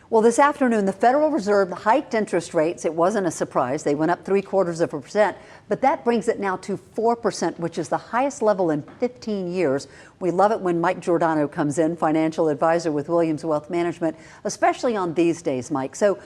Well, this afternoon, the Federal Reserve hiked interest rates. It wasn't a surprise. They went up 0.75%, but that brings it now to 4%, which is the highest level in 15 years. We love it when Mike Giordano comes in, financial advisor with Williams Wealth Management, especially on these days, Mike. So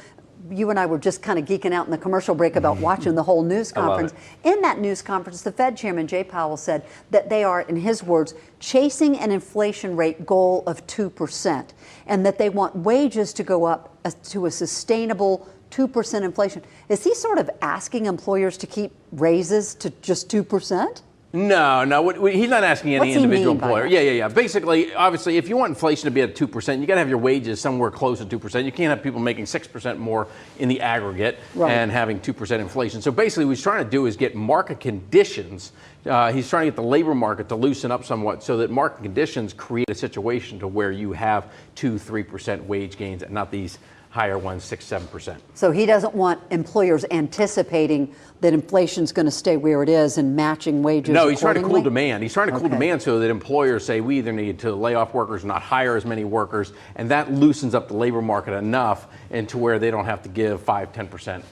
you and I were just kind of geeking out in the commercial break about watching the whole news conference. In that news conference, the Fed Chairman Jay Powell said that they are, in his words, chasing an inflation rate goal of 2%, and that they want wages to go up to a sustainable 2% inflation. Is he sort of asking employers to keep raises to just 2%? No, he's not asking any individual employer. That? Yeah. Basically, obviously, if you want inflation to be at 2%, you got to have your wages somewhere close to 2%. You can't have people making 6% more in the aggregate and having 2% inflation. So basically, what he's trying to do is get market conditions. He's trying to get the labor market to loosen up somewhat so that market conditions create a situation to where you have 2-3% wage gains and not these higher ones, 6-7%. So he doesn't want employers anticipating that inflation's going to stay where it is and matching wages. No, he's trying to cool demand. He's trying to cool demand so that employers say we either need to lay off workers, not hire as many workers, and that loosens up the labor market enough into where they don't have to give 5-10%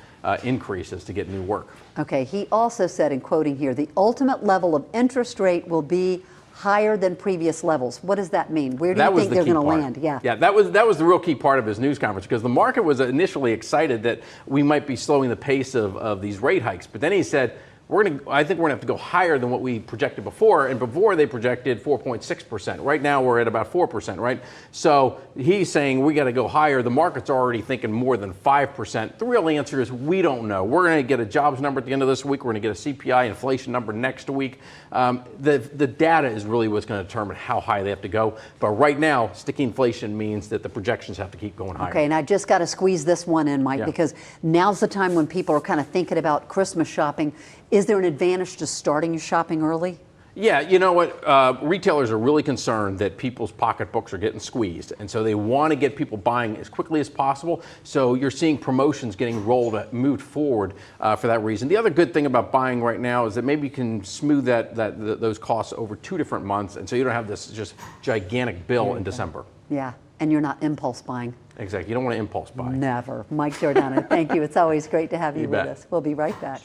increases to get new work. Okay, he also said, in quoting here, the ultimate level of interest rate will be higher than previous levels. What does that mean? Where do you think they're going to land? Yeah, that was the real key part of his news conference, because the market was initially excited that we might be slowing the pace of these rate hikes. But then he said, I think we're going to have to go higher than what we projected before. And before they projected 4.6%. Right now we're at about 4%, right? So he's saying we got to go higher. The market's already thinking more than 5%. The real answer is we don't know. We're going to get a jobs number at the end of this week. We're going to get a CPI inflation number next week. The data is really what's going to determine how high they have to go. But right now, sticky inflation means that the projections have to keep going higher. Okay, and I just got to squeeze this one in, Mike, because now's the time when people are kind of thinking about Christmas shopping. Is there an advantage to starting your shopping early? Yeah, you know what? Retailers are really concerned that people's pocketbooks are getting squeezed. And so they want to get people buying as quickly as possible. So you're seeing promotions getting moved forward for that reason. The other good thing about buying right now is that maybe you can smooth those costs over 2 different months. And so you don't have this just gigantic bill in December. Yeah, and you're not impulse buying. Exactly. You don't want to impulse buy. Never. Mike Giordano, thank you. It's always great to have you with us. We'll be right back.